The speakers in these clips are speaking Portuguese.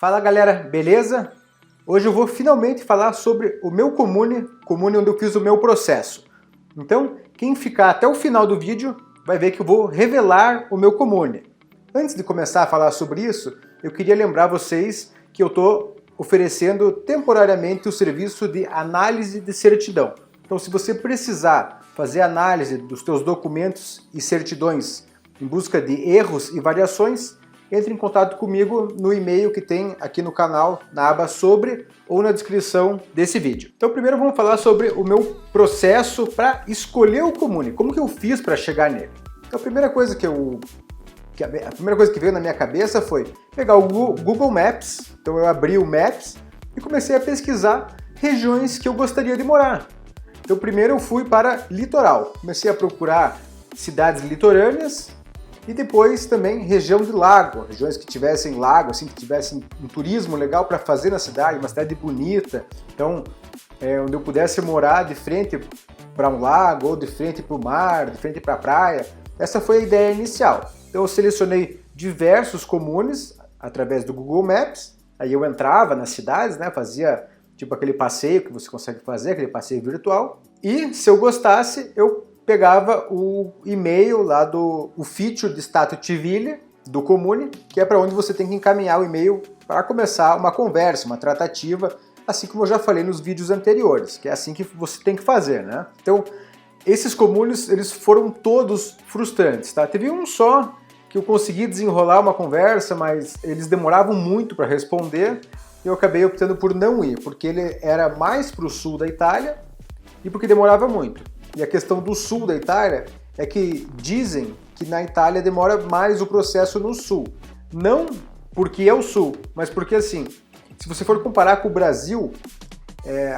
Fala galera, beleza? Hoje eu vou finalmente falar sobre o meu comune onde eu fiz o meu processo. Então, quem ficar até o final do vídeo vai ver que eu vou revelar o meu comune. Antes de começar a falar sobre isso, eu queria lembrar vocês que eu estou oferecendo temporariamente o serviço de análise de certidão. Então, se você precisar fazer análise dos seus documentos e certidões em busca de erros e variações, entre em contato comigo no e-mail que tem aqui no canal, na aba sobre ou na descrição desse vídeo. Então primeiro vamos falar sobre o meu processo para escolher o comune, como que eu fiz para chegar nele. Então a primeira coisa que veio na minha cabeça foi pegar o Google Maps, então eu abri o Maps e comecei a pesquisar regiões que eu gostaria de morar. Então primeiro eu fui para litoral, comecei a procurar cidades litorâneas, e depois também região de lago, regiões que tivessem lago, assim, que tivessem um turismo legal para fazer na cidade, uma cidade bonita. Então, onde eu pudesse morar de frente para um lago, ou de frente para o mar, de frente para a praia. Essa foi a ideia inicial. Então eu selecionei diversos comunes através do Google Maps, aí eu entrava nas cidades, né, fazia tipo aquele passeio que você consegue fazer, aquele passeio virtual, e se eu gostasse, eu pegava o e-mail lá o feature de status civile do comune, que é para onde você tem que encaminhar o e-mail para começar uma conversa, uma tratativa, assim como eu já falei nos vídeos anteriores, que é assim que você tem que fazer, né? Então, esses comunes, eles foram todos frustrantes, tá? Teve um só que eu consegui desenrolar uma conversa, mas eles demoravam muito para responder, e eu acabei optando por não ir, porque ele era mais para o sul da Itália e porque demorava muito. E a questão do sul da Itália é que dizem que na Itália demora mais o processo no sul. Não porque é o sul, mas porque assim, se você for comparar com o Brasil,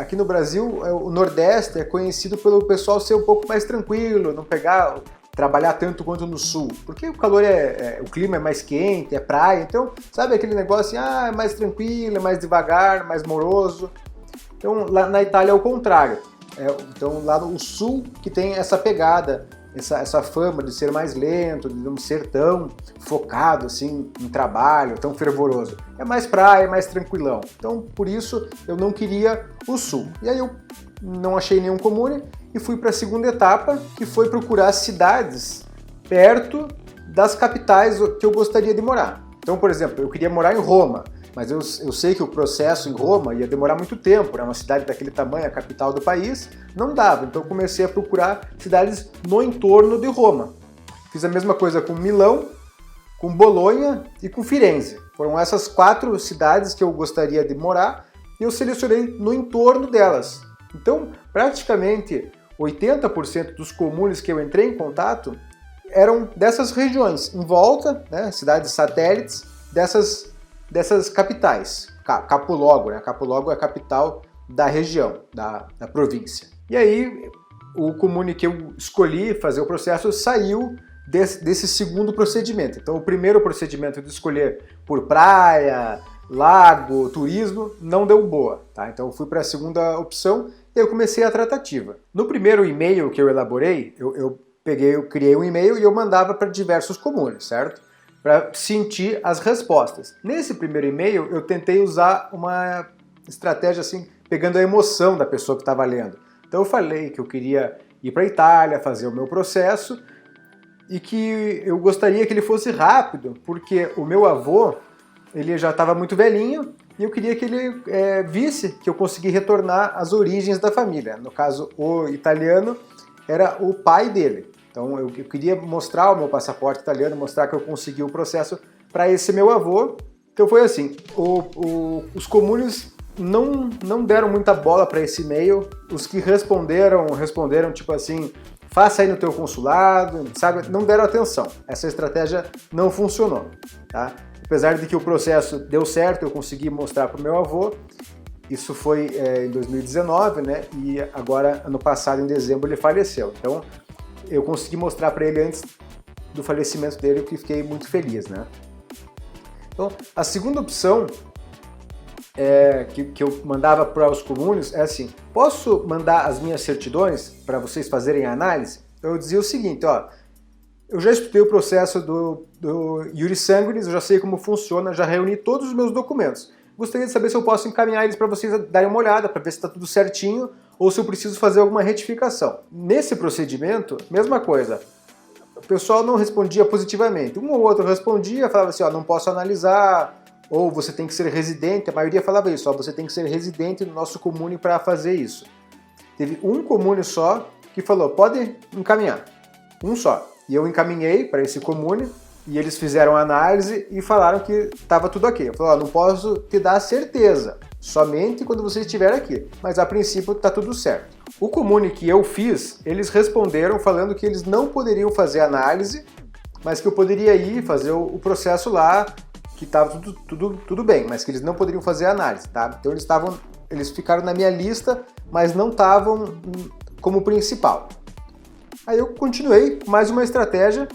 aqui no Brasil o Nordeste é conhecido pelo pessoal ser um pouco mais tranquilo, não trabalhar tanto quanto no sul, porque o calor o clima é mais quente, é praia, então sabe aquele negócio assim, é mais tranquilo, é mais devagar, mais moroso. Então lá na Itália é o contrário. Então lá no sul que tem essa pegada, essa fama de ser mais lento, de não ser tão focado assim em trabalho, tão fervoroso. É mais praia, é mais tranquilão. Então por isso eu não queria o sul. E aí eu não achei nenhum comune e fui para a segunda etapa, que foi procurar cidades perto das capitais que eu gostaria de morar. Então, por exemplo, eu queria morar em Roma, mas eu sei que o processo em Roma ia demorar muito tempo, né? Uma cidade daquele tamanho, a capital do país, não dava. Então eu comecei a procurar cidades no entorno de Roma. Fiz a mesma coisa com Milão, com Bolonha e com Firenze. Foram essas 4 cidades que eu gostaria de morar e eu selecionei no entorno delas. Então, praticamente 80% dos comunes que eu entrei em contato eram dessas regiões, em volta, né? Cidades satélites dessas capitais. Capoluogo, né? Capoluogo é a capital da região, da província. E aí, o comune que eu escolhi fazer o processo saiu desse segundo procedimento. Então, o primeiro procedimento de escolher por praia, lago, turismo, não deu boa, tá? Então, eu fui para a segunda opção e eu comecei a tratativa. No primeiro e-mail que eu elaborei, eu criei um e-mail e eu mandava para diversos comunes, certo? Para sentir as respostas. Nesse primeiro e-mail, eu tentei usar uma estratégia assim, pegando a emoção da pessoa que estava lendo. Então eu falei que eu queria ir para a Itália, fazer o meu processo, e que eu gostaria que ele fosse rápido, porque o meu avô, ele já estava muito velhinho, e eu queria que ele visse que eu consegui retornar às origens da família. No caso, o italiano era o pai dele. Então eu queria mostrar o meu passaporte italiano, mostrar que eu consegui o processo para esse meu avô. Então foi assim, os comunes não deram muita bola para esse e-mail. Os que responderam tipo assim, faça aí no teu consulado, sabe? Não deram atenção. Essa estratégia não funcionou, tá? Apesar de que o processo deu certo, eu consegui mostrar para o meu avô. Isso foi em 2019, né? E agora, ano passado, em dezembro, ele faleceu. Então, eu consegui mostrar para ele antes do falecimento dele, que fiquei muito feliz, né? Então, a segunda opção que eu mandava para os comunes é assim, posso mandar as minhas certidões para vocês fazerem a análise? Eu dizia o seguinte, ó, eu já estudei o processo do Iuris Sanguinis, eu já sei como funciona, já reuni todos os meus documentos. Gostaria de saber se eu posso encaminhar eles para vocês darem uma olhada, para ver se está tudo certinho, ou se eu preciso fazer alguma retificação. Nesse procedimento, mesma coisa. O pessoal não respondia positivamente. Um ou outro respondia, falava assim, ó, não posso analisar, ou você tem que ser residente. A maioria falava isso, ó, você tem que ser residente no nosso comune para fazer isso. Teve um comune só que falou, pode encaminhar. Um só. E eu encaminhei para esse comune, e eles fizeram a análise e falaram que estava tudo ok. Eu falei, ó, não posso te dar certeza, somente quando você estiver aqui. Mas a princípio está tudo certo. O comune que eu fiz, eles responderam falando que eles não poderiam fazer análise, mas que eu poderia ir fazer o processo lá, que estava tudo bem, mas que eles não poderiam fazer análise, tá? Então eles ficaram na minha lista, mas não estavam como principal. Aí eu continuei com mais uma estratégia,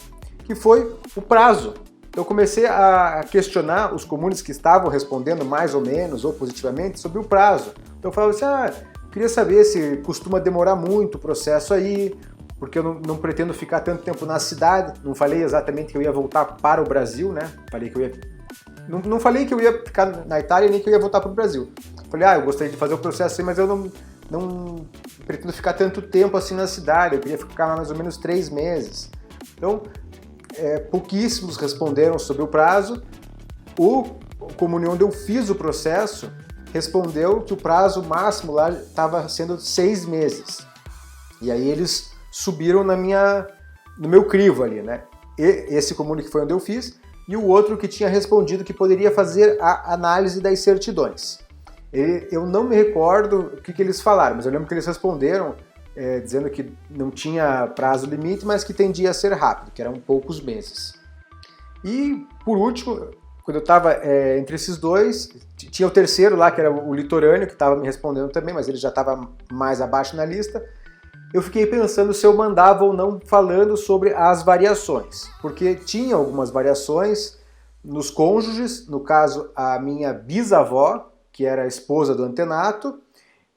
que foi o prazo. Eu comecei a questionar os comunes que estavam respondendo mais ou menos, ou positivamente, sobre o prazo. Então eu falava assim, queria saber se costuma demorar muito o processo aí, porque eu não pretendo ficar tanto tempo na cidade. Não falei exatamente que eu ia voltar para o Brasil, né? Falei que eu ia... Não falei que eu ia ficar na Itália, nem que eu ia voltar para o Brasil. Falei, eu gostaria de fazer o processo aí, mas eu não pretendo ficar tanto tempo assim na cidade. Eu queria ficar mais ou menos 3 meses. Então, pouquíssimos responderam sobre o prazo. O comune onde eu fiz o processo respondeu que o prazo máximo lá estava sendo 6 meses. E aí eles subiram no meu crivo ali, né? Esse comune que foi onde eu fiz, e o outro que tinha respondido que poderia fazer a análise das certidões. Eu não me recordo o que eles falaram, mas eu lembro que eles responderam dizendo que não tinha prazo limite, mas que tendia a ser rápido, que eram poucos meses. E, por último, quando eu estava entre esses dois, tinha o terceiro lá, que era o litorâneo, que estava me respondendo também, mas ele já estava mais abaixo na lista. Eu fiquei pensando se eu mandava ou não falando sobre as variações, porque tinha algumas variações nos cônjuges, no caso a minha bisavó, que era a esposa do antenato,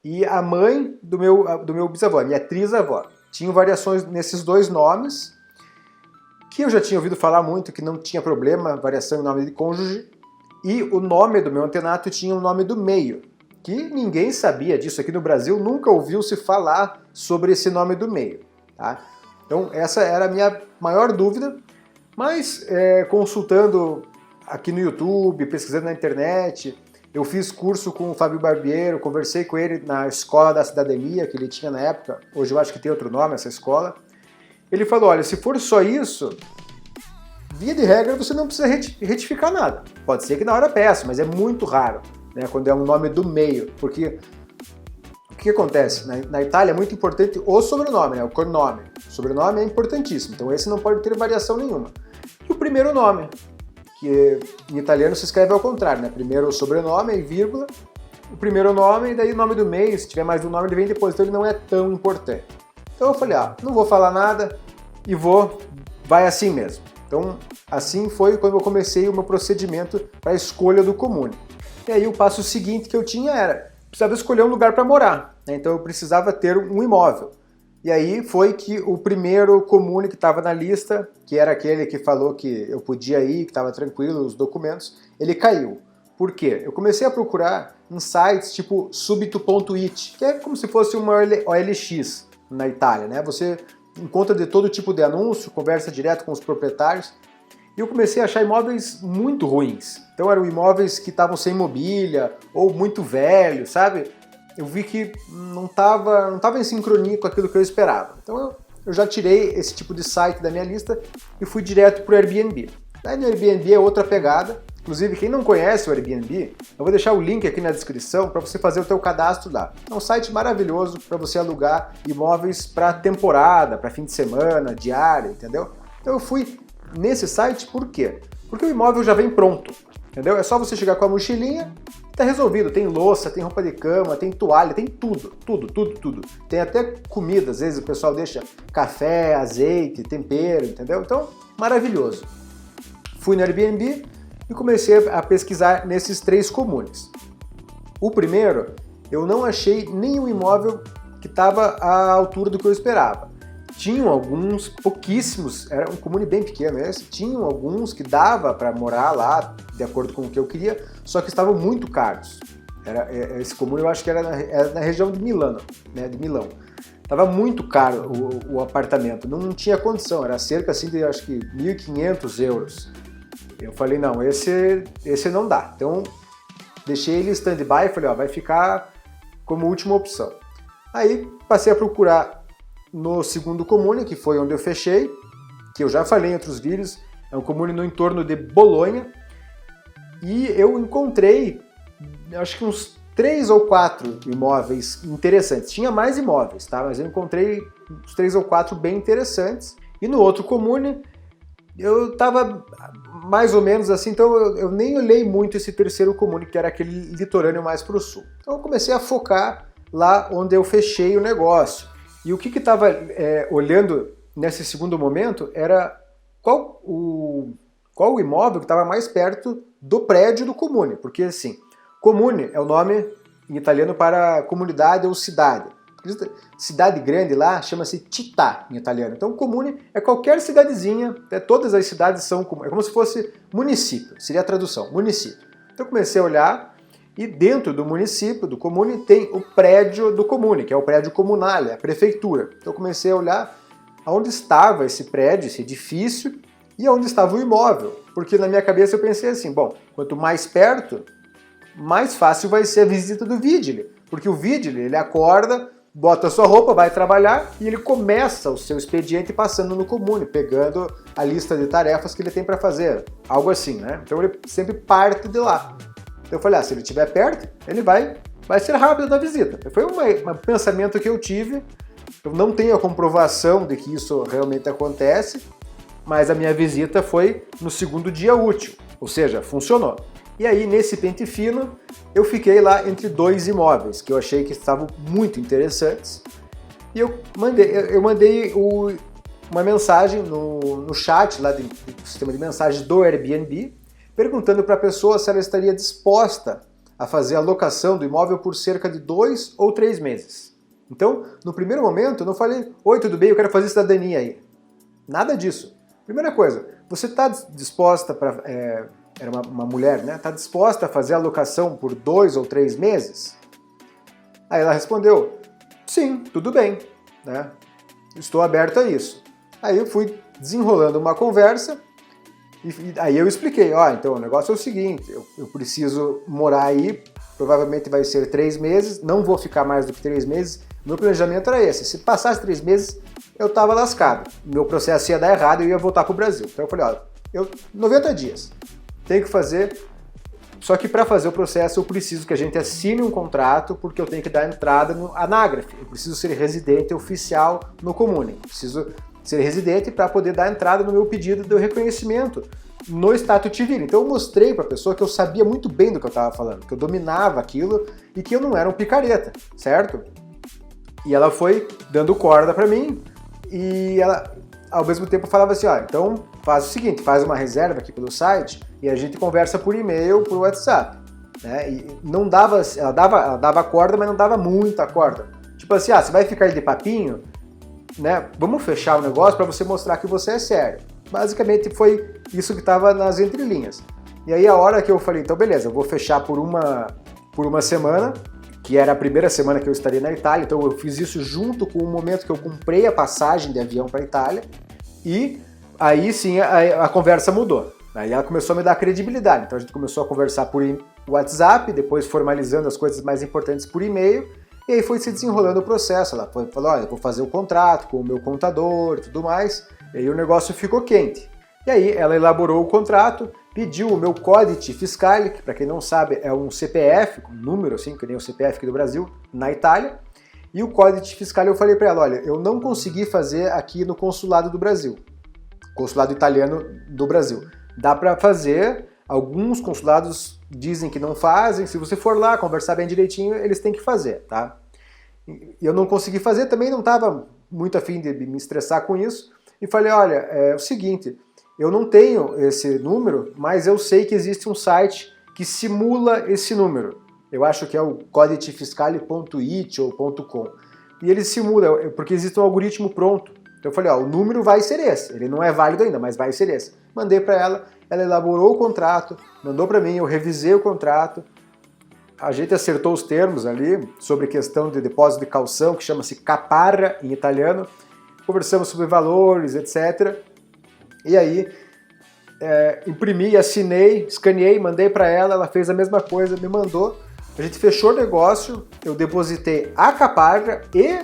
e a mãe do meu bisavó, a minha trisavó. Tinham variações nesses dois nomes, que eu já tinha ouvido falar muito, que não tinha problema, variação em nome de cônjuge, e o nome do meu antenato tinha o nome do meio, que ninguém sabia disso aqui no Brasil, nunca ouviu-se falar sobre esse nome do meio. Tá? Então essa era a minha maior dúvida, mas consultando aqui no YouTube, pesquisando na internet, eu fiz curso com o Fábio Barbiero, conversei com ele na Escola da Cidadania, que ele tinha na época, hoje eu acho que tem outro nome essa escola. Ele falou, olha, se for só isso, via de regra você não precisa retificar nada. Pode ser que na hora peça, mas é muito raro, né, quando é um nome do meio, porque o que acontece? Na Itália é muito importante o sobrenome, né, o cognome. O sobrenome é importantíssimo, então esse não pode ter variação nenhuma. E o primeiro nome, que em italiano se escreve ao contrário, né? Primeiro o sobrenome e vírgula, o primeiro nome e daí o nome do meio, se tiver mais de um nome ele vem depois, então ele não é tão importante. Então eu falei, não vou falar nada e vai assim mesmo. Então assim foi quando eu comecei o meu procedimento para a escolha do comune. E aí o passo seguinte que eu tinha precisava escolher um lugar para morar, né? Então eu precisava ter um imóvel. E aí foi que o primeiro comune que estava na lista, que era aquele que falou que eu podia ir, que estava tranquilo, os documentos, ele caiu. Por quê? Eu comecei a procurar em sites tipo subito.it, que é como se fosse uma OLX na Itália, né? Você encontra de todo tipo de anúncio, conversa direto com os proprietários, e eu comecei a achar imóveis muito ruins. Então eram imóveis que estavam sem mobília, ou muito velhos, sabe? Eu vi que não estava em sincronia com aquilo que eu esperava. Então eu já tirei esse tipo de site da minha lista e fui direto para o Airbnb. Aí no Airbnb é outra pegada. Inclusive, quem não conhece o Airbnb, eu vou deixar o link aqui na descrição para você fazer o teu cadastro lá. É um site maravilhoso para você alugar imóveis para temporada, para fim de semana, diária, entendeu? Então eu fui nesse site por quê? Porque o imóvel já vem pronto, entendeu? É só você chegar com a mochilinha, tá resolvido. Tem louça, tem roupa de cama, tem toalha, tem tudo. Tem até comida, às vezes o pessoal deixa café, azeite, tempero, entendeu? Então, maravilhoso. Fui no Airbnb e comecei a pesquisar nesses 3 comunes. O primeiro, eu não achei nenhum imóvel que estava à altura do que eu esperava. Tinham alguns, pouquíssimos, era um comune bem pequeno esse, tinham alguns que dava para morar lá, de acordo com o que eu queria, só que estavam muito caros. Esse comune eu acho que era na região de Milano, né, de Milão. Tava muito caro o apartamento, não tinha condição, era cerca assim de acho que 1.500 euros. Eu falei, não, esse não dá. Então deixei ele em stand-by e falei, ó, vai ficar como última opção. Aí passei a procurar no segundo comune, que foi onde eu fechei, que eu já falei em outros vídeos, é um comune no entorno de Bolonha, e eu encontrei, acho que uns 3 ou 4 imóveis interessantes. Tinha mais imóveis, tá? Mas eu encontrei uns 3 ou 4 bem interessantes. E no outro comune, eu estava mais ou menos assim, então eu nem olhei muito esse terceiro comune, que era aquele litorâneo mais para o sul. Então eu comecei a focar lá onde eu fechei o negócio. E o que estava olhando nesse segundo momento era qual o imóvel que estava mais perto do prédio do comune, porque assim, comune é o nome em italiano para comunidade ou cidade. Cidade grande lá chama-se città em italiano. Então comune é qualquer cidadezinha, todas as cidades são comunes, é como se fosse município, seria a tradução, município. Então eu comecei a olhar e dentro do município, do comune, tem o prédio do comune, que é o prédio comunale, a prefeitura. Então eu comecei a olhar aonde estava esse prédio, esse edifício, e onde estava o imóvel. Porque na minha cabeça eu pensei assim, bom, quanto mais perto, mais fácil vai ser a visita do vigile. Porque o vigile, ele acorda, bota a sua roupa, vai trabalhar e ele começa o seu expediente passando no comune, pegando a lista de tarefas que ele tem para fazer. Algo assim, né? Então ele sempre parte de lá. Então eu falei, se ele estiver perto, ele vai ser rápido na visita. Foi um pensamento que eu tive, eu não tenho a comprovação de que isso realmente acontece, mas a minha visita foi no segundo dia útil, ou seja, funcionou. E aí, nesse pente fino, eu fiquei lá entre 2 imóveis, que eu achei que estavam muito interessantes, e eu mandei uma mensagem no chat lá do sistema de mensagens do Airbnb, perguntando para a pessoa se ela estaria disposta a fazer a locação do imóvel por cerca de 2 ou 3 meses. Então, no primeiro momento, eu não falei, oi, tudo bem, eu quero fazer cidadania aí. Nada disso. Primeira coisa, você está disposta para... era uma mulher, né? Está disposta a fazer a locação por 2 ou 3 meses? Aí ela respondeu, sim, tudo bem, né? Estou aberto a isso. Aí eu fui desenrolando uma conversa, e aí eu expliquei, então o negócio é o seguinte, eu preciso morar aí, provavelmente vai ser 3 meses, não vou ficar mais do que 3 meses, meu planejamento era esse, se passasse 3 meses, eu estava lascado, meu processo ia dar errado e eu ia voltar para o Brasil. Então eu falei, 90 dias, tenho que fazer, só que para fazer o processo eu preciso que a gente assine um contrato, porque eu tenho que dar entrada no Anagraf, eu preciso ser residente oficial no comune, preciso ser residente para poder dar entrada no meu pedido de reconhecimento no Status Civil. Então eu mostrei para a pessoa que eu sabia muito bem do que eu estava falando, que eu dominava aquilo e que eu não era um picareta, certo? E ela foi dando corda para mim e ela, ao mesmo tempo, falava assim, então faz o seguinte, faz uma reserva aqui pelo site e a gente conversa por e-mail, por WhatsApp. Né? E não dava, ela dava corda, mas não dava muita corda. Tipo assim, você vai ficar de papinho, né? Vamos fechar o negócio para você mostrar que você é sério. Basicamente foi isso que estava nas entrelinhas. E aí a hora que eu falei, então beleza, eu vou fechar por uma semana, que era a primeira semana que eu estaria na Itália, então eu fiz isso junto com o momento que eu comprei a passagem de avião para a Itália, e aí sim a conversa mudou. Aí ela começou a me dar credibilidade, então a gente começou a conversar por WhatsApp, depois formalizando as coisas mais importantes por e-mail, e aí foi se desenrolando o processo. Ela falou, eu vou fazer o contrato com o meu contador e tudo mais, e aí o negócio ficou quente. E aí ela elaborou o contrato, pediu o meu códice fiscal, que para quem não sabe é um CPF, um número assim, que nem o CPF aqui do Brasil, na Itália, e o códice fiscal eu falei para ela, olha, eu não consegui fazer aqui no consulado do Brasil, consulado italiano do Brasil. Dá para fazer, alguns consulados dizem que não fazem, se você for lá conversar bem direitinho, eles têm que fazer, tá? Eu não consegui fazer, também não estava muito afim de me estressar com isso, e falei, olha, é o seguinte, eu não tenho esse número, mas eu sei que existe um site que simula esse número. Eu acho que é o codicefiscale.it ou .com. E ele simula, porque existe um algoritmo pronto. Então eu falei, ó, o número vai ser esse, ele não é válido ainda, mas vai ser esse. Mandei para ela elaborou o contrato, mandou para mim, eu revisei o contrato, a gente acertou os termos ali sobre questão de depósito de caução, que chama-se caparra em italiano, conversamos sobre valores, etc. E aí imprimi, assinei, escaneei, mandei para ela fez a mesma coisa, me mandou, a gente fechou o negócio, eu depositei a caparra e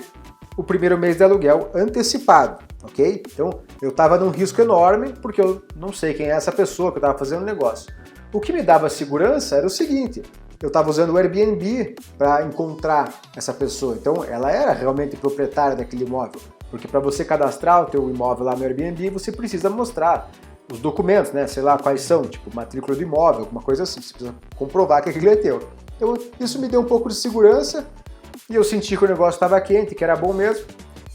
o primeiro mês de aluguel antecipado, ok? Então eu estava num risco enorme porque eu não sei quem é essa pessoa que eu estava fazendo o negócio. O que me dava segurança era o seguinte, eu estava usando o Airbnb para encontrar essa pessoa, então ela era realmente proprietária daquele imóvel, porque para você cadastrar o teu imóvel lá no Airbnb você precisa mostrar os documentos, né? Sei lá quais são, tipo matrícula do imóvel, alguma coisa assim, você precisa comprovar que aquilo é teu. Então isso me deu um pouco de segurança e eu senti que o negócio estava quente, que era bom mesmo,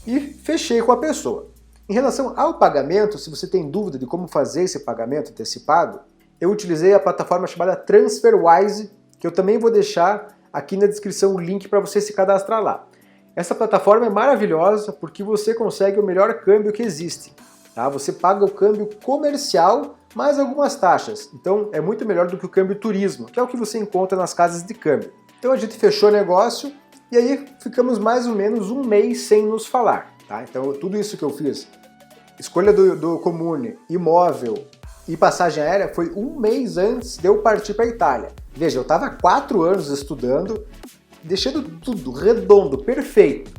e fechei com a pessoa. Em relação ao pagamento, se você tem dúvida de como fazer esse pagamento antecipado, eu utilizei a plataforma chamada TransferWise, que eu também vou deixar aqui na descrição o link para você se cadastrar lá. Essa plataforma é maravilhosa porque você consegue o melhor câmbio que existe. Tá? Você paga o câmbio comercial mais algumas taxas, então é muito melhor do que o câmbio turismo, que é o que você encontra nas casas de câmbio. Então a gente fechou o negócio e aí ficamos mais ou menos um mês sem nos falar. Tá? Então tudo isso que eu fiz, escolha do comune, imóvel e passagem aérea, foi um mês antes de eu partir para a Itália. Veja, eu estava 4 anos estudando, deixando tudo redondo, perfeito.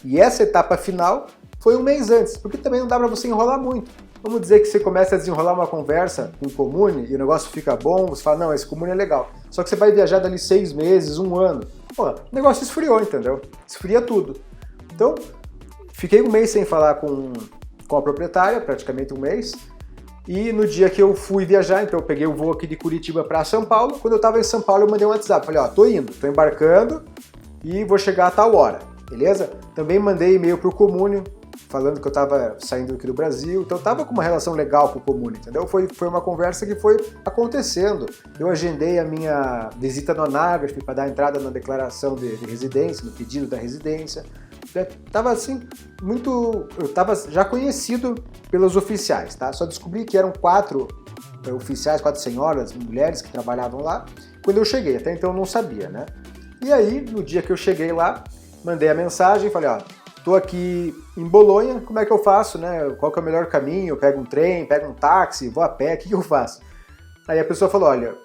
E essa etapa final foi um mês antes, porque também não dá para você enrolar muito. Vamos dizer que você começa a desenrolar uma conversa com o comune e o negócio fica bom, você fala, não, esse comune é legal. Só que você vai viajar dali 6 meses, 1 ano. Pô, o negócio esfriou, entendeu? Esfria tudo. Então, fiquei um mês sem falar com a proprietária, praticamente um mês. E no dia que eu fui viajar, então eu peguei o voo aqui de Curitiba para São Paulo. Quando eu estava em São Paulo, eu mandei um WhatsApp. Falei, ó, tô indo, tô embarcando e vou chegar a tal hora, beleza? Também mandei e-mail pro comune, falando que eu estava saindo aqui do Brasil. Então eu estava com uma relação legal com o comune, entendeu? Foi uma conversa que foi acontecendo. Eu agendei a minha visita no Anagraf para dar entrada na declaração de residência, no pedido da residência. Tava assim, eu estava já conhecido pelos oficiais, tá? Só descobri que eram 4 oficiais, 4 senhoras, mulheres que trabalhavam lá, quando eu cheguei, até então eu não sabia, né? E aí, no dia que eu cheguei lá, mandei a mensagem, falei, ó, tô aqui em Bolonha, como é que eu faço, né? Qual que é o melhor caminho? Eu pego um trem, pego um táxi, vou a pé, o que eu faço? Aí a pessoa falou, olha,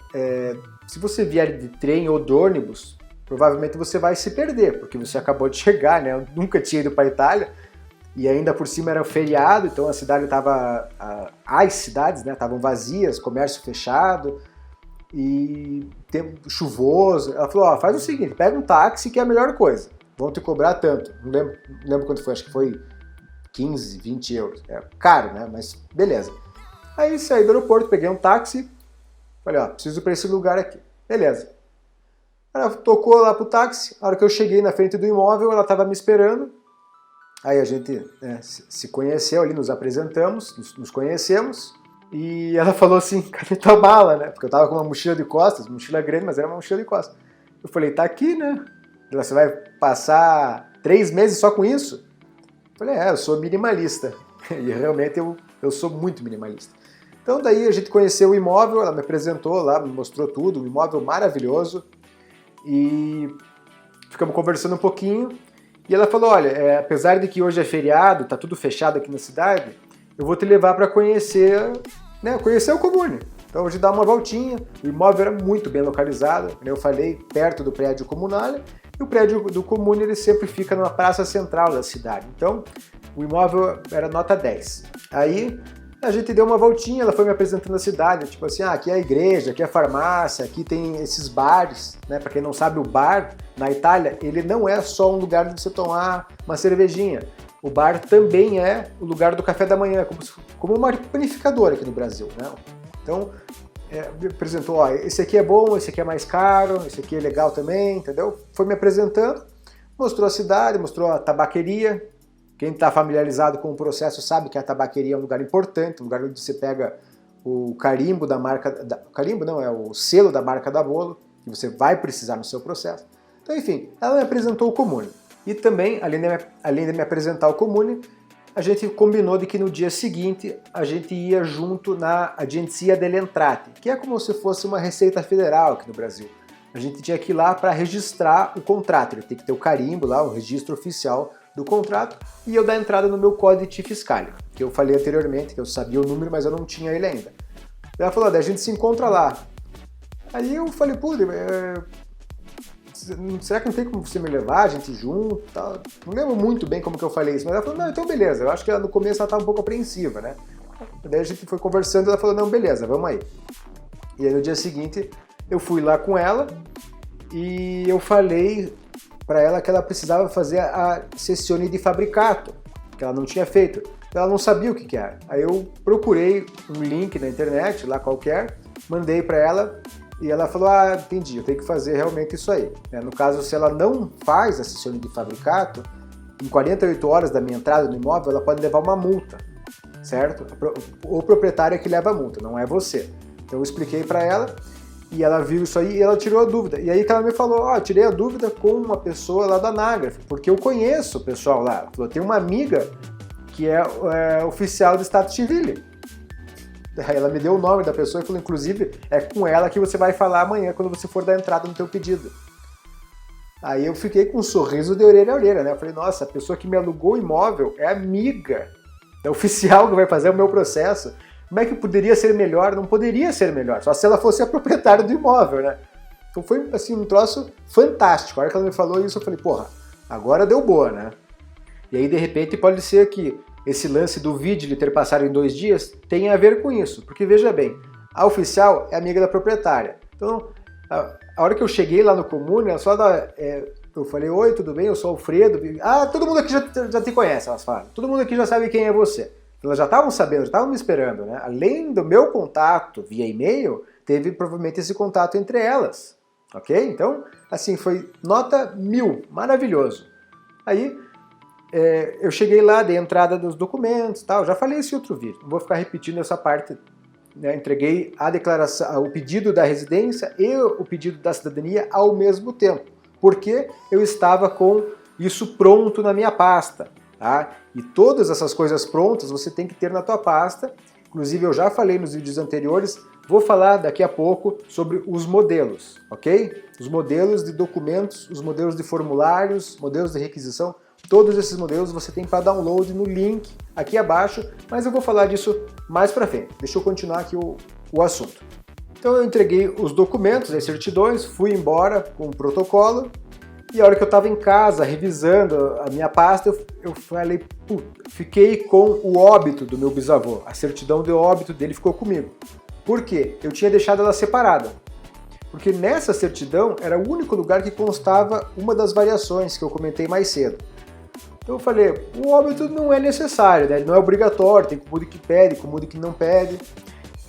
se você vier de trem ou de ônibus, provavelmente você vai se perder, porque você acabou de chegar, né? Eu nunca tinha ido para a Itália, e ainda por cima era um feriado, então a cidade estava... As cidades, né? Estavam vazias, comércio fechado, e tempo chuvoso. Ela falou, ó, faz o seguinte, pega um táxi que é a melhor coisa, vão te cobrar tanto. Não lembro quanto foi, acho que foi 15, 20 euros. É caro, né? Mas beleza. Aí saí do aeroporto, peguei um táxi, falei, ó, preciso ir para esse lugar aqui. Beleza. Ela tocou lá pro táxi, a hora que eu cheguei na frente do imóvel, ela estava me esperando. Aí a gente se conheceu ali, nos apresentamos, nos conhecemos. E ela falou assim, cadê tua mala, né? Porque eu tava com uma mochila de costas, mochila grande, mas era uma mochila de costas. Eu falei, tá aqui, né? Ela, você vai passar 3 meses só com isso? Eu falei, eu sou minimalista. E realmente eu sou muito minimalista. Então daí a gente conheceu o imóvel, ela me apresentou lá, me mostrou tudo, um imóvel maravilhoso. E ficamos conversando um pouquinho. E ela falou, olha, apesar de que hoje é feriado, tá tudo fechado aqui na cidade, eu vou te levar para conhecer, né, conhecer o comune. Então hoje dá uma voltinha, o imóvel era muito bem localizado, como eu falei, perto do prédio comunal, e o prédio do comune ele sempre fica numa praça central da cidade. Então o imóvel era nota 10. Aí a gente deu uma voltinha, ela foi me apresentando a cidade, tipo assim, aqui é a igreja, aqui é a farmácia, aqui tem esses bares, né? Para quem não sabe, o bar na Itália, ele não é só um lugar de você tomar uma cervejinha. O bar também é o lugar do café da manhã, como uma panificadora aqui no Brasil, né? Então, me apresentou, ó, esse aqui é bom, esse aqui é mais caro, esse aqui é legal também, entendeu? Foi me apresentando, mostrou a cidade, mostrou a tabaqueria. Quem está familiarizado com o processo sabe que a tabaqueria é um lugar importante, um lugar onde você pega o carimbo da marca... carimbo não, é o selo da marca da bolo, que você vai precisar no seu processo. Então, enfim, ela me apresentou o comune. E também, além de me apresentar o comune, a gente combinou de que no dia seguinte a gente ia junto na Agenzia delle Entrate, que é como se fosse uma Receita Federal aqui no Brasil. A gente tinha que ir lá para registrar o contrato, ele tem que ter o carimbo lá, o registro oficial do contrato, e eu dar entrada no meu códice fiscal, que eu falei anteriormente, que eu sabia o número, mas eu não tinha ele ainda. Ela falou, a gente se encontra lá. Aí eu falei, pô, será que não tem como você me levar, a gente junto, tal? Não lembro muito bem como que eu falei isso, mas ela falou, não, então beleza. Eu acho que ela, no começo ela estava um pouco apreensiva, né? Daí a gente foi conversando e ela falou, não, beleza, vamos aí. E aí no dia seguinte eu fui lá com ela e eu falei para ela que ela precisava fazer a sessione di fabbricato, que ela não tinha feito. Ela não sabia o que era. Aí eu procurei um link na internet, lá qualquer, mandei para ela e ela falou, ah, entendi, eu tenho que fazer realmente isso aí. No caso, se ela não faz a sessione di fabbricato, em 48 horas da minha entrada no imóvel, ela pode levar uma multa, certo? O proprietário é que leva a multa, não é você. Então eu expliquei para ela e ela viu isso aí e ela tirou a dúvida. E aí que ela me falou, eu tirei a dúvida com uma pessoa lá da Anagraf, porque eu conheço o pessoal lá. Ela falou, tem uma amiga que é oficial do Stato Civile. Aí ela me deu o nome da pessoa e falou, inclusive, é com ela que você vai falar amanhã quando você for dar entrada no teu pedido. Aí eu fiquei com um sorriso de orelha a orelha, né? Eu falei, nossa, a pessoa que me alugou o imóvel é amiga da oficial que vai fazer o meu processo. Como é que poderia ser melhor? Não poderia ser melhor, só se ela fosse a proprietária do imóvel, né? Então foi, assim, um troço fantástico. A hora que ela me falou isso, eu falei, porra, agora deu boa, né? E aí, de repente, pode ser que esse lance do vídeo de ter passado em 2 dias tenha a ver com isso. Porque, veja bem, a oficial é amiga da proprietária. Então, a hora que eu cheguei lá no Comune, ela só eu falei, oi, tudo bem? Eu sou Alfredo. Ah, todo mundo aqui já te conhece, elas falam. Todo mundo aqui já sabe quem é você. Elas já estavam sabendo, já estavam me esperando, né? Além do meu contato via e-mail, teve provavelmente esse contato entre elas, ok? Então, assim, foi nota 1000, maravilhoso. Aí, eu cheguei lá, dei entrada dos documentos, tal. Já falei esse outro vídeo, não vou ficar repetindo essa parte, né? Entreguei a declaração, o pedido da residência e o pedido da cidadania ao mesmo tempo, porque eu estava com isso pronto na minha pasta. Tá? E todas essas coisas prontas você tem que ter na tua pasta. Inclusive eu já falei nos vídeos anteriores, vou falar daqui a pouco sobre os modelos, ok? Os modelos de documentos, os modelos de formulários, modelos de requisição, todos esses modelos você tem para download no link aqui abaixo, mas eu vou falar disso mais para frente. Deixa eu continuar aqui o assunto. Então eu entreguei os documentos, as certidões, fui embora com o protocolo. E a hora que eu estava em casa, revisando a minha pasta, eu falei, puta, fiquei com o óbito do meu bisavô. A certidão de óbito dele ficou comigo. Por quê? Eu tinha deixado ela separada. Porque nessa certidão era o único lugar que constava uma das variações que eu comentei mais cedo. Então eu falei, o óbito não é necessário, né? Ele não é obrigatório, tem comude que pede, comude que não pede.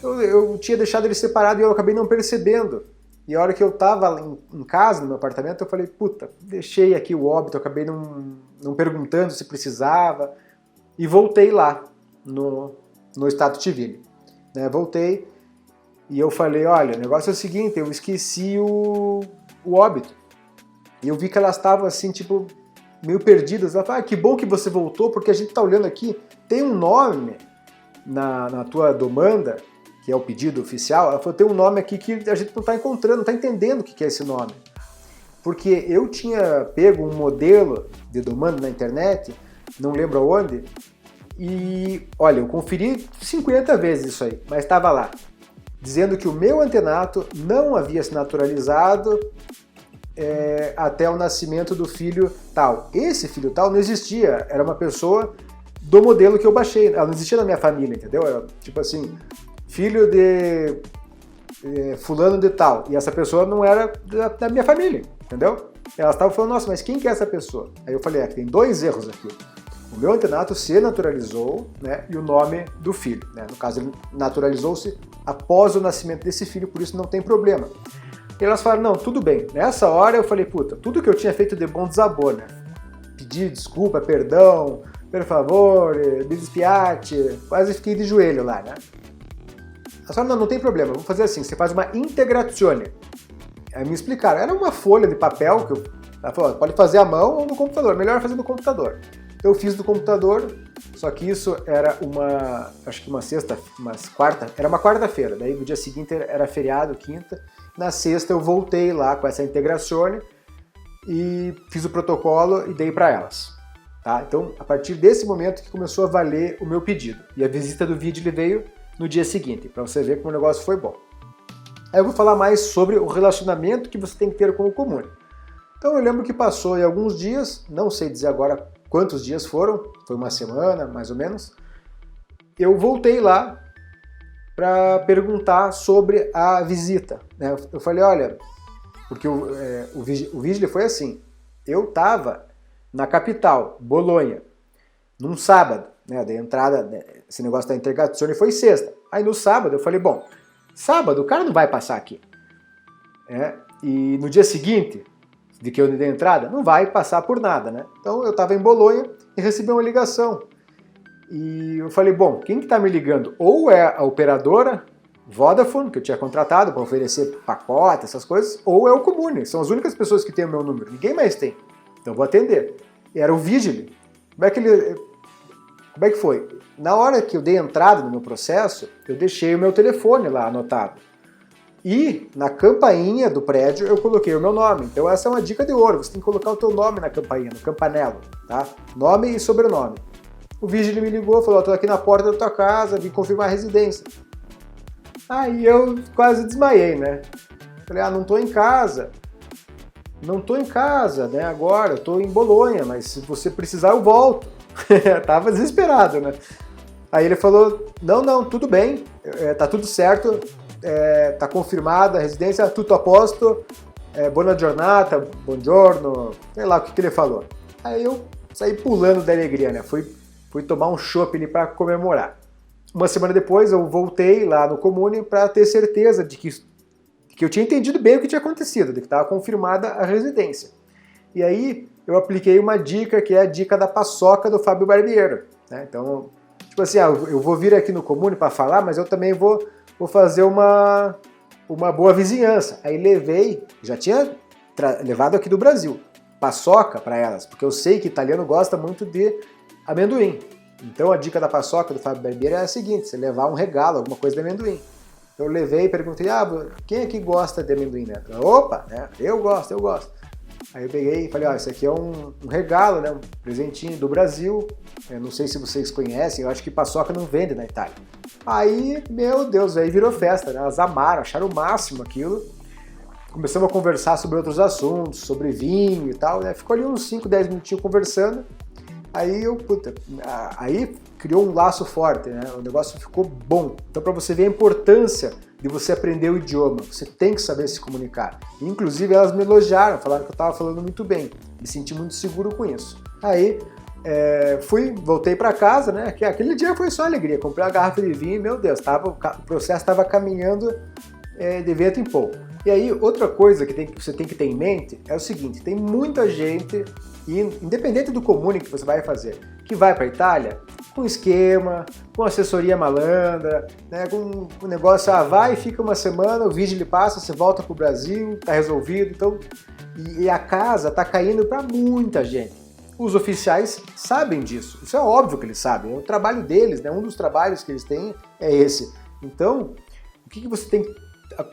Eu tinha deixado ele separado e eu acabei não percebendo. E a hora que eu estava em casa, no meu apartamento, eu falei, puta, deixei aqui o óbito, eu acabei não perguntando se precisava, e voltei lá no Stato Civile. Né? Voltei e eu falei, olha, o negócio é o seguinte, eu esqueci o óbito. E eu vi que elas estavam assim, tipo, meio perdidas. Ela falou, que bom que você voltou, porque a gente está olhando aqui, tem um nome na tua demanda, que é o pedido oficial. Ela falou, tem um nome aqui que a gente não está encontrando, não está entendendo o que é esse nome. Porque eu tinha pego um modelo de demanda na internet, não lembro aonde, e, olha, eu conferi 50 vezes isso aí, mas estava lá, dizendo que o meu antenato não havia se naturalizado até o nascimento do filho tal. Esse filho tal não existia, era uma pessoa do modelo que eu baixei, ela não existia na minha família, entendeu? Era, tipo assim, filho de fulano de tal, e essa pessoa não era da minha família, entendeu? Elas estavam falando, nossa, mas quem que é essa pessoa? Aí eu falei, tem 2 erros aqui. O meu antenato se naturalizou, né, e o nome do filho. Né? No caso, ele naturalizou-se após o nascimento desse filho, por isso não tem problema. E elas falaram, não, tudo bem. Nessa hora eu falei, puta, tudo que eu tinha feito de bom desabou, né? Pedi desculpa, perdão, por favor, me dispiate, quase fiquei de joelho lá, né? Elas falaram, não tem problema, vamos fazer assim, você faz uma integrazione. Aí me explicaram, era uma folha de papel, ela falou, pode fazer à mão ou no computador, melhor fazer no computador. Então eu fiz do computador, só que isso era acho que uma quarta, era uma quarta-feira, daí no dia seguinte era feriado, quinta, na sexta eu voltei lá com essa integrazione e fiz o protocolo e dei para elas. Tá? Então, a partir desse momento que começou a valer o meu pedido. E a visita do Vigili veio no dia seguinte, para você ver como o negócio foi bom. Aí eu vou falar mais sobre o relacionamento que você tem que ter com o Comune. Então eu lembro que passou em alguns dias, não sei dizer agora quantos dias foram, foi uma semana mais ou menos, eu voltei lá para perguntar sobre a visita. Né? Eu falei, olha, porque o Vigili foi assim, eu estava na capital, Bolonha, num sábado, né, da entrada, esse negócio da integrazione foi sexta. Aí no sábado eu falei, bom, sábado o cara não vai passar aqui. E no dia seguinte, de que eu dei a entrada, não vai passar por nada, né? Então eu estava em Bolonha e recebi uma ligação. E eu falei, bom, quem que está me ligando? Ou é a operadora Vodafone, que eu tinha contratado para oferecer pacote, essas coisas, ou é o Comune. São as únicas pessoas que têm o meu número, ninguém mais tem. Então eu vou atender. E era o Vigili. Como é que foi? Na hora que eu dei entrada no meu processo, eu deixei o meu telefone lá anotado. E na campainha do prédio eu coloquei o meu nome. Então essa é uma dica de ouro, você tem que colocar o teu nome na campainha, no campanello, tá? Nome e sobrenome. O Vigili me ligou, falou, estou aqui na porta da tua casa, vim confirmar a residência. Aí eu quase desmaiei, né? Falei, não estou em casa. Não estou em casa, né, agora, eu estou em Bolonha, mas se você precisar eu volto. Tava desesperado, né? Aí ele falou, não, tudo bem, tá tudo certo, tá confirmada a residência, tutto a posto, buona giornata, buongiorno, sei lá o que ele falou. Aí eu saí pulando da alegria, né? Fui tomar um chopp ali para comemorar. Uma semana depois eu voltei lá no Comune para ter certeza de que eu tinha entendido bem o que tinha acontecido, de que estava confirmada a residência. E aí eu apliquei uma dica, que é a dica da paçoca do Fábio Barbiero. Né? Então, tipo assim, eu vou vir aqui no Comune para falar, mas eu também vou fazer uma boa vizinhança. Aí levei, já tinha levado aqui do Brasil, paçoca para elas, porque eu sei que italiano gosta muito de amendoim. Então a dica da paçoca do Fábio Barbiero é a seguinte, você levar um regalo, alguma coisa de amendoim. Eu levei e perguntei, quem aqui gosta de amendoim, né? Opa, né? Eu gosto. Aí eu peguei e falei, isso aqui é um regalo, né? Um presentinho do Brasil. Eu não sei se vocês conhecem, eu acho que paçoca não vende na Itália. Aí, meu Deus, aí virou festa, né? Elas amaram, acharam o máximo aquilo. Começamos a conversar sobre outros assuntos, sobre vinho e tal, né? Ficou ali uns 5, 10 minutinhos conversando. Aí criou um laço forte, né? O negócio ficou bom. Então, para você ver a importância de você aprender o idioma, você tem que saber se comunicar. Inclusive, elas me elogiaram, falaram que eu estava falando muito bem. Me senti muito seguro com isso. Aí, voltei para casa, né? Aquele dia foi só alegria. Comprei uma garrafa de vinho e, meu Deus, o processo estava caminhando de vento em pouco. E aí, outra coisa que você tem que ter em mente é o seguinte, tem muita gente, independente do Comune que você vai fazer, que vai para a Itália com esquema, com assessoria malandra, né, com o negócio, vai, fica uma semana, o Vigili passa, você volta para o Brasil, tá resolvido, então, e a casa tá caindo para muita gente. Os oficiais sabem disso, isso é óbvio que eles sabem, é o trabalho deles, né, um dos trabalhos que eles têm é esse. Então, o que você tem que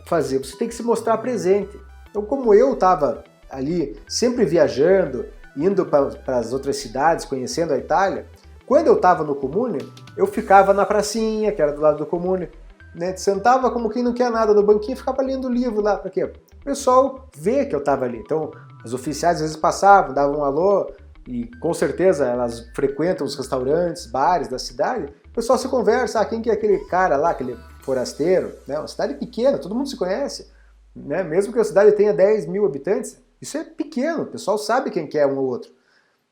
fazer? Você tem que se mostrar presente. Então, como eu estava ali sempre viajando, indo para as outras cidades, conhecendo a Itália, quando eu estava no Comune, eu ficava na pracinha, que era do lado do Comune, né, sentava como quem não quer nada no banquinho e ficava lendo livro lá. Para quê? O pessoal vê que eu estava ali. Então, os oficiais às vezes passavam, davam um alô, e com certeza elas frequentam os restaurantes, bares da cidade, o pessoal se conversa, quem que é aquele cara lá, aquele forasteiro, né? Uma cidade pequena, todo mundo se conhece, né? Mesmo que a cidade tenha 10 mil habitantes, isso é pequeno, o pessoal sabe quem que é um ou outro.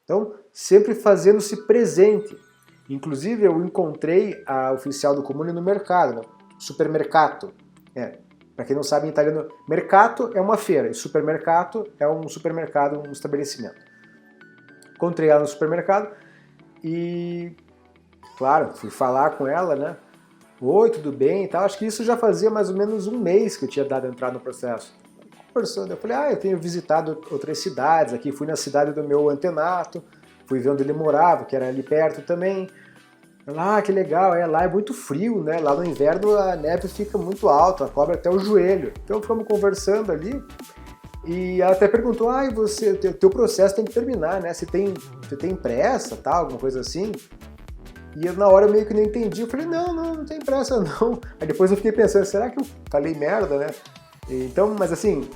Então, sempre fazendo-se presente. Inclusive, eu encontrei a oficial do Comune no mercado, no supermercato. Para quem não sabe, em italiano, mercato é uma feira, e supermercato é um supermercado, um estabelecimento. Encontrei ela no supermercado e, claro, fui falar com ela, né? Oi, tudo bem e tal. Acho que isso já fazia mais ou menos um mês que eu tinha dado entrada no processo. Conversando, eu falei, eu tenho visitado outras cidades aqui, fui na cidade do meu antenato, fui ver onde ele morava, que era ali perto também. Ah, que legal, lá é muito frio, né? Lá no inverno a neve fica muito alta, cobre até o joelho. Então ficamos conversando ali e ela até perguntou, você, teu processo tem que terminar, né? Você tem pressa, tal, alguma coisa assim? E eu, na hora eu meio que não entendi, eu falei, não tem pressa não. Aí depois eu fiquei pensando, será que eu falei merda, né? Então, mas assim,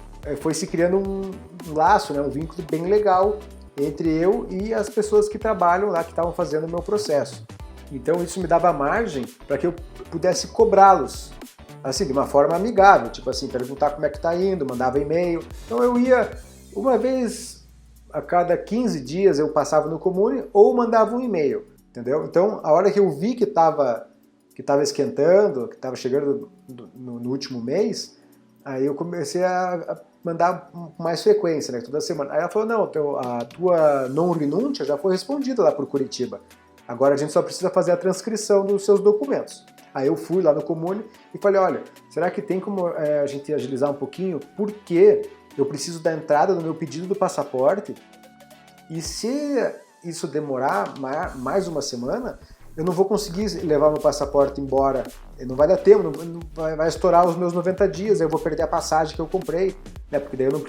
foi se criando um laço, né? Um vínculo bem legal entre eu e as pessoas que trabalham lá, que estavam fazendo o meu processo. Então isso me dava margem para que eu pudesse cobrá-los, assim, de uma forma amigável, tipo assim, perguntar como é que tá indo, mandava e-mail. Então eu ia, uma vez a cada 15 dias eu passava no Comune ou mandava um e-mail, entendeu? Então a hora que eu vi que estava esquentando, que estava chegando no último mês, aí eu comecei a mandar com mais frequência, né, toda semana. Aí ela falou, não, a tua non-renúncia já foi respondida lá por Curitiba. Agora a gente só precisa fazer a transcrição dos seus documentos. Aí eu fui lá no Comune e falei, olha, será que tem como a gente agilizar um pouquinho? Porque eu preciso da entrada do meu pedido do passaporte e se isso demorar mais uma semana, eu não vou conseguir levar meu passaporte embora. Não vai dar tempo, vai estourar os meus 90 dias, eu vou perder a passagem que eu comprei, né? Porque daí eu não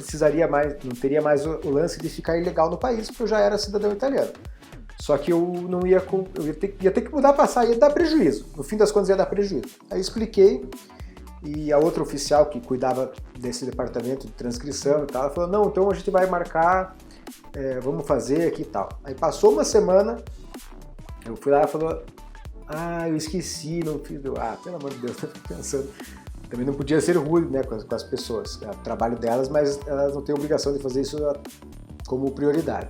teria mais o lance de ficar ilegal no país, porque eu já era cidadão italiano. Só que eu ia ter que mudar a passagem, ia dar prejuízo. No fim das contas ia dar prejuízo. Aí eu expliquei e a outra oficial que cuidava desse departamento de transcrição e tal, ela falou, não, então a gente vai marcar, vamos fazer aqui e tal. Aí passou uma semana, eu fui lá e falou, eu esqueci, não fiz. Pelo amor de Deus, eu tô pensando. Também não podia ser rude, né, com as pessoas. É o trabalho delas, mas elas não têm obrigação de fazer isso como prioridade.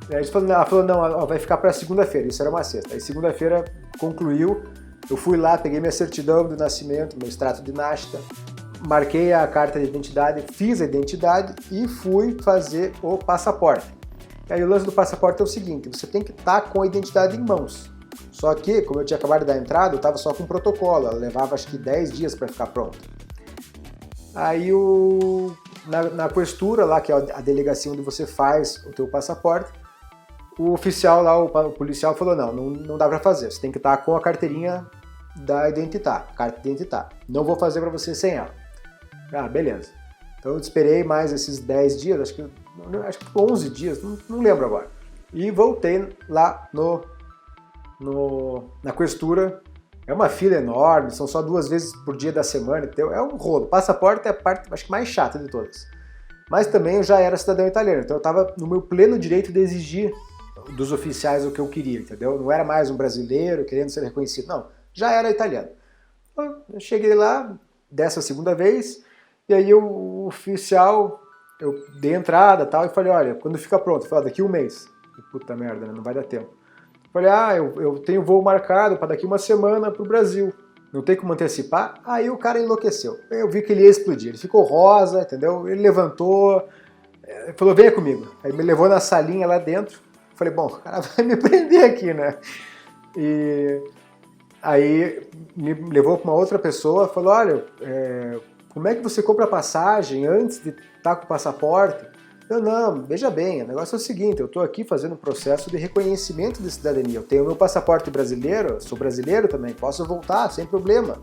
Ela falou, não, vai ficar para segunda-feira, isso era uma sexta. Aí segunda-feira concluiu, eu fui lá, peguei minha certidão de nascimento, meu extrato de nasta, marquei a carta de identidade, fiz a identidade e fui fazer o passaporte. E aí o lance do passaporte é o seguinte, você tem que estar com a identidade em mãos. Só que, como eu tinha acabado de dar a entrada, eu estava só com o protocolo, ela levava acho que 10 dias para ficar pronta. Aí na questura lá, que é a delegacia onde você faz o teu passaporte, o oficial lá, o policial falou, não dá para fazer, você tem que estar com a carteirinha da identidade, carta de identidade. Não vou fazer para você sem ela. Beleza. Então eu esperei mais esses 10 dias, acho que 11 dias, não lembro agora. E voltei lá na questura. É uma fila enorme, são só 2 vezes por dia da semana, então é um rolo. Passaporte é a parte, acho que mais chata de todas. Mas também eu já era cidadão italiano, então eu estava no meu pleno direito de exigir dos oficiais o que eu queria, entendeu? Não era mais um brasileiro querendo ser reconhecido, não. Já era italiano. Então, eu cheguei lá, dessa segunda vez, e aí o oficial, eu dei entrada e tal, e falei, olha, quando fica pronto? Eu falei, daqui 1 mês. Puta merda, né? Não vai dar tempo. Eu falei, eu tenho voo marcado para daqui 1 semana pro Brasil. Não tem como antecipar? Aí o cara enlouqueceu. Eu vi que ele ia explodir. Ele ficou rosa, entendeu? Ele levantou, falou, venha comigo. Aí me levou na salinha lá dentro. Falei, bom, o cara vai me prender aqui, né? E aí me levou para uma outra pessoa, falou, olha, como é que você compra a passagem antes de estar com o passaporte? Eu, não, veja bem, o negócio é o seguinte, eu estou aqui fazendo um processo de reconhecimento de cidadania, eu tenho meu passaporte brasileiro, sou brasileiro também, posso voltar sem problema.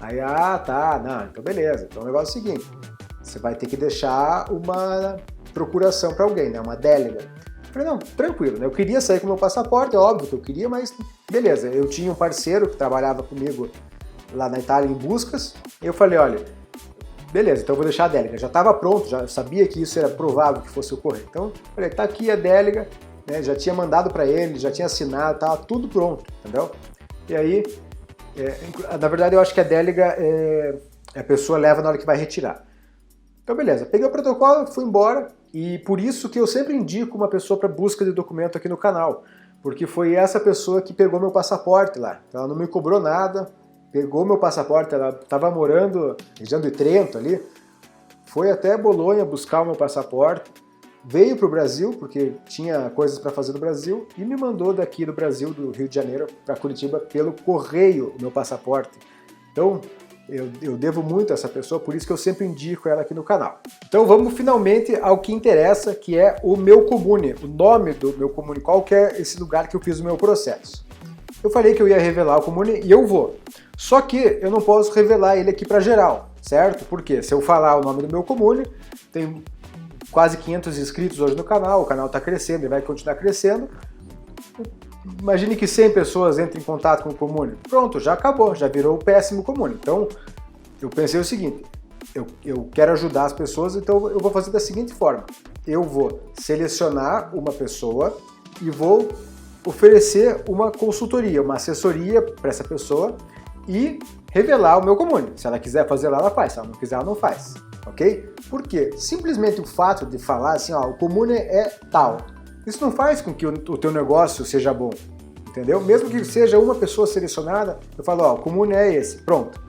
Aí, então beleza, então o negócio é o seguinte, você vai ter que deixar uma procuração para alguém, né, uma délega. Eu falei, não, tranquilo, né? Eu queria sair com o meu passaporte, é óbvio que eu queria, mas beleza. Eu tinha um parceiro que trabalhava comigo lá na Itália em buscas, e eu falei, olha, beleza, então eu vou deixar a délega. Já estava pronto, já sabia que isso era provável que fosse ocorrer. Então, falei, tá aqui a délega, né? Já tinha mandado para ele, já tinha assinado, estava tudo pronto, entendeu? E aí, na verdade eu acho que a délega a pessoa leva na hora que vai retirar. Então beleza, peguei o protocolo, fui embora, e por isso que eu sempre indico uma pessoa para busca de documento aqui no canal, porque foi essa pessoa que pegou meu passaporte lá, ela não me cobrou nada, pegou meu passaporte, ela estava morando na região de Trento ali, foi até Bolonha buscar o meu passaporte, veio para o Brasil, porque tinha coisas para fazer no Brasil, e me mandou daqui do Brasil, do Rio de Janeiro, para Curitiba, pelo correio, o meu passaporte. Então, eu devo muito a essa pessoa, por isso que eu sempre indico ela aqui no canal. Então vamos finalmente ao que interessa, que é o meu comune, o nome do meu comune, qual que é esse lugar que eu fiz o meu processo. Eu falei que eu ia revelar o comune e eu vou. Só que eu não posso revelar ele aqui para geral, certo? Porque se eu falar o nome do meu comune, tem quase 500 inscritos hoje no canal, o canal está crescendo e vai continuar crescendo. Imagine que 100 pessoas entrem em contato com o comune. Pronto, já acabou, já virou o péssimo comune. Então, eu pensei o seguinte, eu quero ajudar as pessoas, então eu vou fazer da seguinte forma. Eu vou selecionar uma pessoa e vou oferecer uma consultoria, uma assessoria para essa pessoa e revelar o meu comune. Se ela quiser fazer lá, ela faz. Se ela não quiser, ela não faz. Ok? Por quê? Simplesmente o fato de falar assim, ó, o comune é tal. Isso não faz com que o teu negócio seja bom, entendeu? Mesmo que seja uma pessoa selecionada, eu falo, ó, o comune é esse, pronto.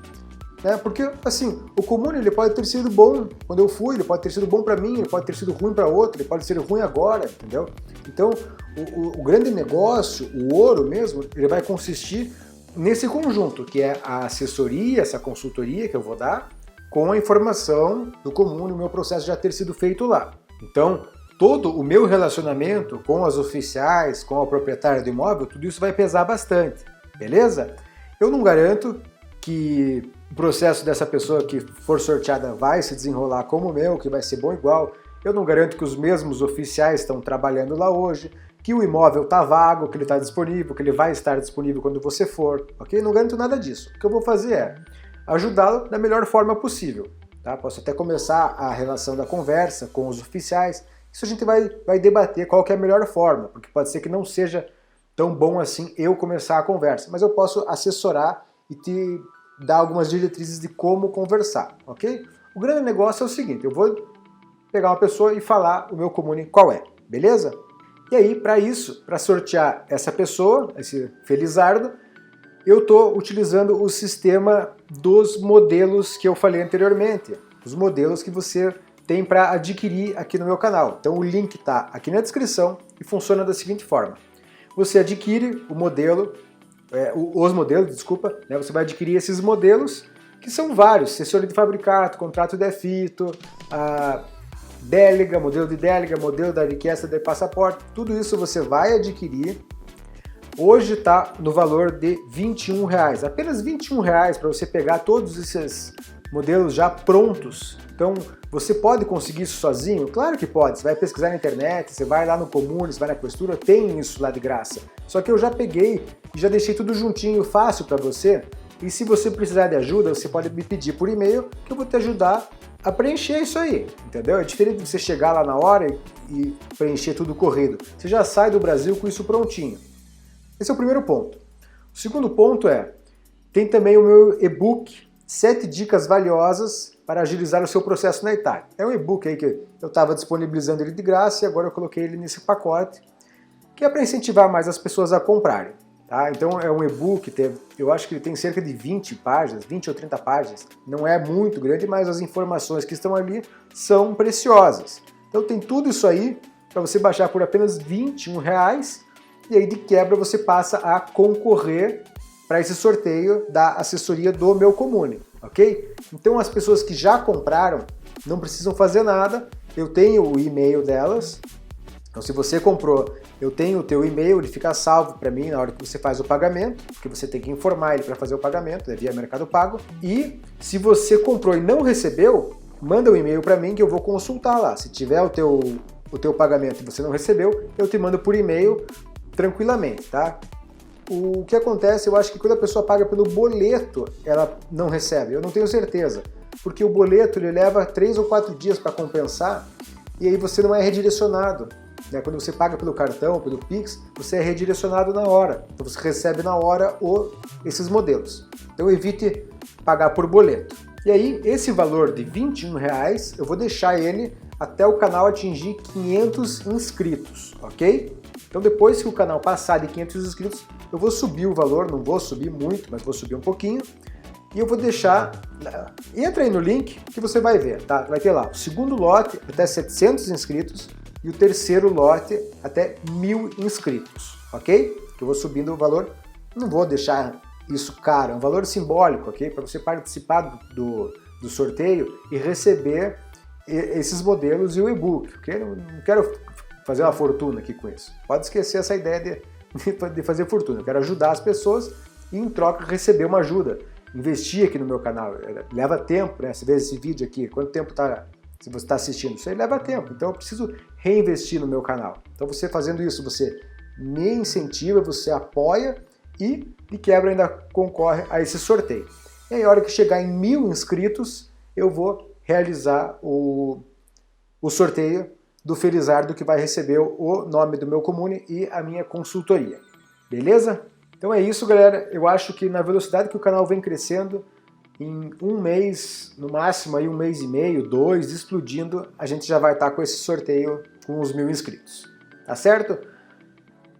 Né? Porque, assim, o comune ele pode ter sido bom quando eu fui, ele pode ter sido bom para mim, ele pode ter sido ruim para outro, ele pode ser ruim agora, entendeu? Então, o grande negócio, o ouro mesmo, ele vai consistir nesse conjunto, que é a assessoria, essa consultoria que eu vou dar, com a informação do comune, o meu processo já ter sido feito lá. Então, todo o meu relacionamento com as oficiais, com a proprietária do imóvel, tudo isso vai pesar bastante, beleza? Eu não garanto que o processo dessa pessoa que for sorteada vai se desenrolar como o meu, que vai ser bom igual. Eu não garanto que os mesmos oficiais estão trabalhando lá hoje, que o imóvel está vago, que ele está disponível, que ele vai estar disponível quando você for, ok? Não garanto nada disso. O que eu vou fazer é ajudá-lo da melhor forma possível, tá? Posso até começar a relação da conversa com os oficiais. Isso a gente vai debater qual que é a melhor forma, porque pode ser que não seja tão bom assim eu começar a conversa, mas eu posso assessorar e te dar algumas diretrizes de como conversar, ok? O grande negócio é o seguinte, eu vou pegar uma pessoa e falar o meu comune qual é, beleza? E aí, para isso, para sortear essa pessoa, esse felizardo, eu estou utilizando o sistema dos modelos que eu falei anteriormente, os modelos que você tem para adquirir aqui no meu canal. Então o link está aqui na descrição e funciona da seguinte forma. Você adquire o modelo, os modelos, desculpa, né? Você vai adquirir esses modelos, que são vários, assessoria de fabricato, contrato de fito, délega, modelo de délega, modelo da riqueza de passaporte, tudo isso você vai adquirir. Hoje está no valor de R$21, apenas R$21 para você pegar todos esses modelos já prontos. Então, você pode conseguir isso sozinho? Claro que pode, você vai pesquisar na internet, você vai lá no comune, você vai na questura, tem isso lá de graça. Só que eu já peguei e já deixei tudo juntinho, fácil para você, e se você precisar de ajuda, você pode me pedir por e-mail, que eu vou te ajudar a preencher isso aí, entendeu? É diferente de você chegar lá na hora e preencher tudo corrido. Você já sai do Brasil com isso prontinho. Esse é o primeiro ponto. O segundo ponto tem também o meu e-book, 7 dicas valiosas para agilizar o seu processo na Itália. É um e-book aí que eu estava disponibilizando ele de graça e agora eu coloquei ele nesse pacote, que é para incentivar mais as pessoas a comprarem. Tá? Então é um e-book, eu acho que ele tem cerca de 20 páginas, 20 ou 30 páginas, não é muito grande, mas as informações que estão ali são preciosas. Então tem tudo isso aí para você baixar por apenas R$21, e aí de quebra você passa a concorrer para esse sorteio da assessoria do meu comune, ok? Então as pessoas que já compraram não precisam fazer nada, eu tenho o e-mail delas, então se você comprou, eu tenho o teu e-mail, ele fica salvo para mim na hora que você faz o pagamento, porque você tem que informar ele para fazer o pagamento, é via Mercado Pago, e se você comprou e não recebeu, manda um e-mail para mim que eu vou consultar lá, se tiver o teu pagamento e você não recebeu, eu te mando por e-mail tranquilamente, tá? O que acontece, eu acho que quando a pessoa paga pelo boleto, ela não recebe, eu não tenho certeza, porque o boleto ele leva 3 ou 4 dias para compensar e aí você não é redirecionado, né? Quando você paga pelo cartão, pelo Pix, você é redirecionado na hora, então você recebe na hora esses modelos. Então evite pagar por boleto. E aí, esse valor de R$21, eu vou deixar ele até o canal atingir 500 inscritos, ok? Então depois que o canal passar de 500 inscritos, eu vou subir o valor, não vou subir muito, mas vou subir um pouquinho, e eu vou deixar, entra aí no link que você vai ver, tá? Vai ter lá o segundo lote até 700 inscritos e o terceiro lote até 1000 inscritos, ok? Que eu vou subindo o valor, não vou deixar isso caro, é um valor simbólico, ok? Para você participar do sorteio e receber esses modelos e o e-book, ok? Não quero fazer uma fortuna aqui com isso. Pode esquecer essa ideia de fazer fortuna. Eu quero ajudar as pessoas e em troca receber uma ajuda. Investir aqui no meu canal. Leva tempo, né? Você vê esse vídeo aqui, quanto tempo se você está assistindo? Isso aí leva tempo, então eu preciso reinvestir no meu canal. Então você fazendo isso, você me incentiva, você apoia e de quebra ainda concorre a esse sorteio. E aí, a hora que chegar em 1000 inscritos, eu vou realizar o sorteio do Felizardo, que vai receber o nome do meu comune e a minha consultoria. Beleza? Então é isso, galera. Eu acho que na velocidade que o canal vem crescendo, em um mês, no máximo aí 1 mês e meio, 2, explodindo, a gente já vai estar com esse sorteio com os 1000 inscritos. Tá certo?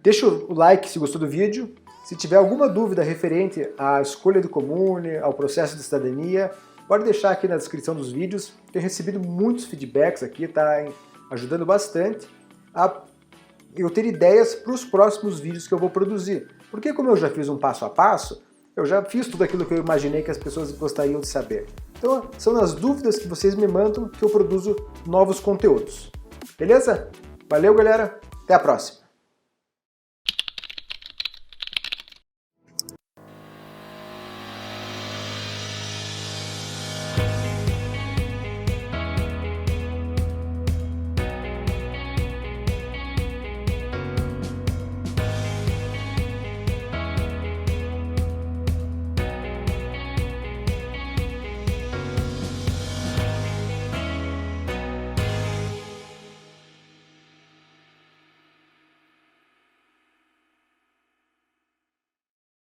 Deixa o like se gostou do vídeo. Se tiver alguma dúvida referente à escolha do comune, ao processo de cidadania, pode deixar aqui na descrição dos vídeos. Tenho recebido muitos feedbacks aqui, está ajudando bastante a eu ter ideias para os próximos vídeos que eu vou produzir. Porque como eu já fiz um passo a passo, eu já fiz tudo aquilo que eu imaginei que as pessoas gostariam de saber. Então são nas dúvidas que vocês me mandam que eu produzo novos conteúdos. Beleza? Valeu, galera! Até a próxima!